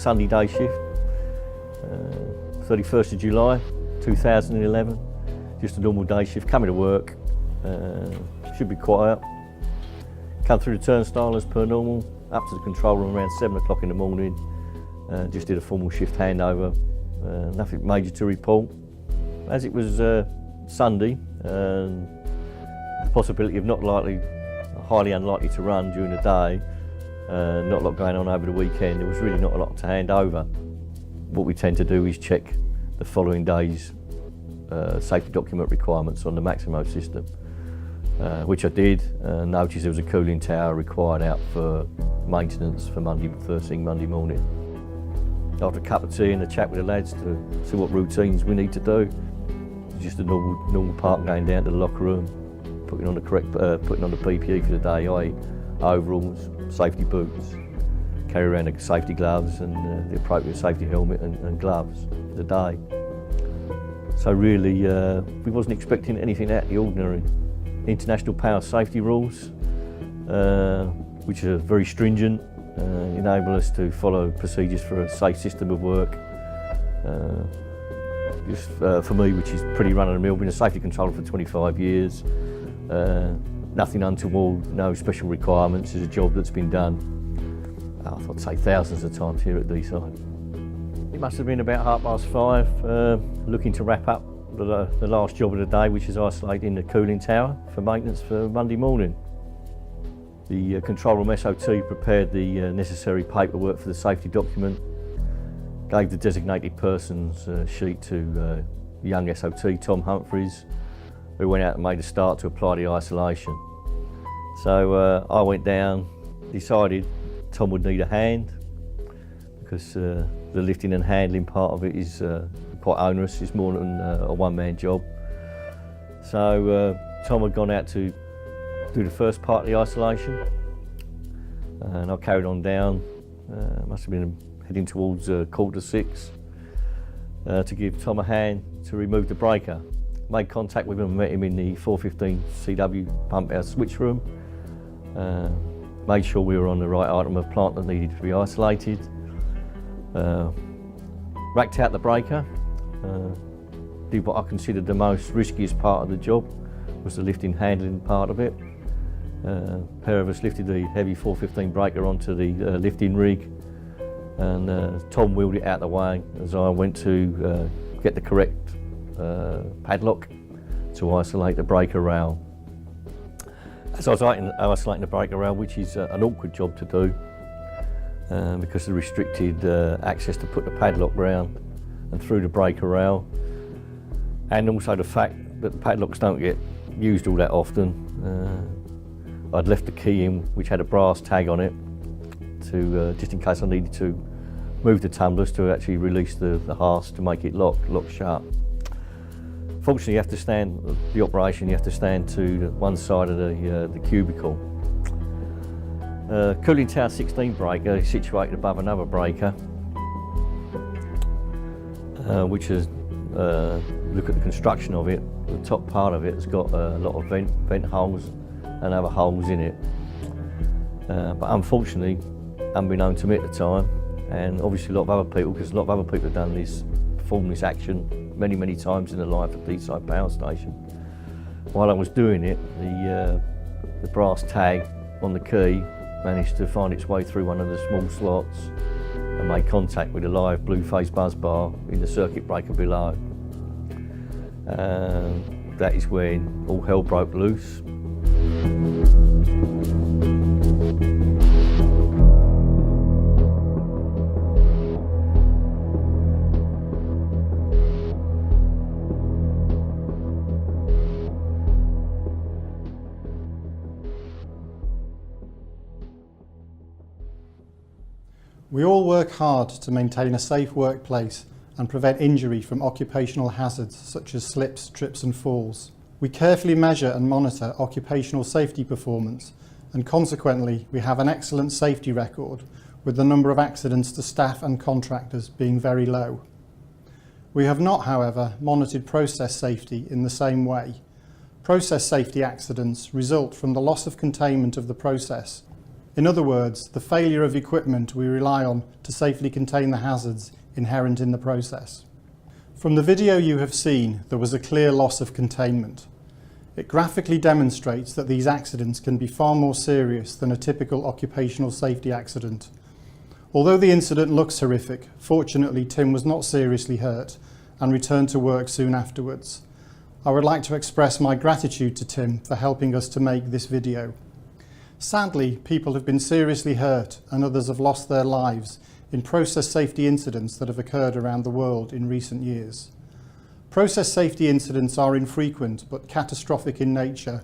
Sunday day shift, 31st of July 2011, just a normal day shift, coming to work, should be quiet, come through the turnstile as per normal, up to the control room around 7 o'clock in the morning, just did a formal shift handover, nothing major to report. As it was Sunday, the possibility of highly unlikely to run during the day, not a lot going on over the weekend, there was really not a lot to hand over. What we tend to do is check the following day's safety document requirements on the Maximo system, which I did, noticed there was a cooling tower required out for maintenance for first thing Monday morning. After a cup of tea and a chat with the lads to see what routines we need to do, just a normal part going down to the locker room, putting on the PPE for the day, i.e. overalls, safety boots, carry around the safety gloves and the appropriate safety helmet and gloves for the day. So really, we wasn't expecting anything out of the ordinary. International power safety rules, which are very stringent, enable us to follow procedures for a safe system of work. Just for me, which is pretty run-of-the-mill, been a safety controller for 25 years, nothing untoward, no special requirements. It's a job that's been done, I'd say thousands of times here at Deeside. It must have been about 5:30, looking to wrap up the last job of the day, which is isolating the cooling tower for maintenance for Monday morning. The control room SOT prepared the necessary paperwork for the safety document, gave the designated person's sheet to young SOT, Tom Humphreys, who went out and made a start to apply the isolation. So I went down, decided Tom would need a hand because the lifting and handling part of it is quite onerous. It's more than a one-man job. So Tom had gone out to do the first part of the isolation, and I carried on down, must have been heading towards 5:45, to give Tom a hand to remove the breaker. Made contact with him, met him in the 415 CW pump house switch room, made sure we were on the right item of plant that needed to be isolated, racked out the breaker, did what I considered the most riskiest part of the job, was the lifting handling part of it. A pair of us lifted the heavy 415 breaker onto the lifting rig, and Tom wheeled it out the way as I went to get the correct padlock to isolate the breaker rail. As I was isolating the breaker rail, which is an awkward job to do because of the restricted access to put the padlock round and through the breaker rail, and also the fact that the padlocks don't get used all that often. I'd left the key in, which had a brass tag on it, to just in case I needed to move the tumblers to actually release the hasp to make it lock shut. Fortunately, you have to stand the operation. You have to stand to one side of the cubicle. Cooling tower 16 breaker is situated above another breaker, which is look at the construction of it. The top part of it has got a lot of vent holes and other holes in it. But unfortunately, unbeknown to me at the time, and obviously a lot of other people, because a lot of other people have done this, performed this action many times in the life of Deeside Power Station. While I was doing it, the brass tag on the key managed to find its way through one of the small slots and made contact with a live blue phase buzz bar in the circuit breaker below. That is when all hell broke loose. We all work hard to maintain a safe workplace and prevent injury from occupational hazards such as slips, trips and falls. We carefully measure and monitor occupational safety performance, and consequently we have an excellent safety record, with the number of accidents to staff and contractors being very low. We have not, however, monitored process safety in the same way. Process safety accidents result from the loss of containment of the process, In other words, the failure of equipment we rely on to safely contain the hazards inherent in the process. From the video you have seen, there was a clear loss of containment. It graphically demonstrates that these accidents can be far more serious than a typical occupational safety accident. Although the incident looks horrific, fortunately Tim was not seriously hurt and returned to work soon afterwards. I would like to express my gratitude to Tim for helping us to make this video. Sadly, people have been seriously hurt and others have lost their lives in process safety incidents that have occurred around the world in recent years. Process safety incidents are infrequent but catastrophic in nature,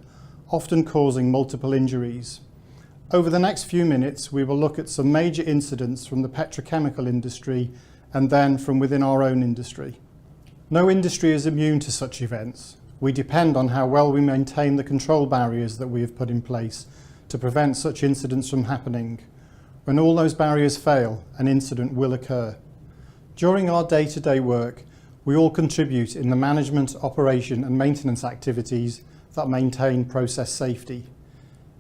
often causing multiple injuries. Over the next few minutes, we will look at some major incidents from the petrochemical industry and then from within our own industry. No industry is immune to such events. We depend on how well we maintain the control barriers that we have put in place to prevent such incidents from happening. When all those barriers fail, an incident will occur. During our day-to-day work, we all contribute in the management, operation and maintenance activities that maintain process safety.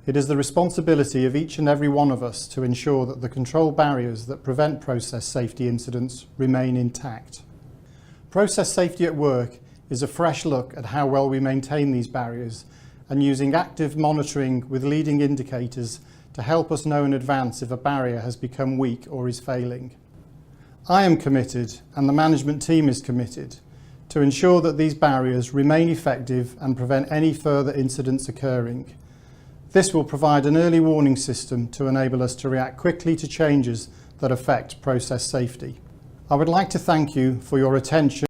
It is the responsibility of each and every one of us to ensure that the control barriers that prevent process safety incidents remain intact. Process safety at work is a fresh look at how well we maintain these barriers and using active monitoring with leading indicators to help us know in advance if a barrier has become weak or is failing. I am committed, and the management team is committed, to ensure that these barriers remain effective and prevent any further incidents occurring. This will provide an early warning system to enable us to react quickly to changes that affect process safety. I would like to thank you for your attention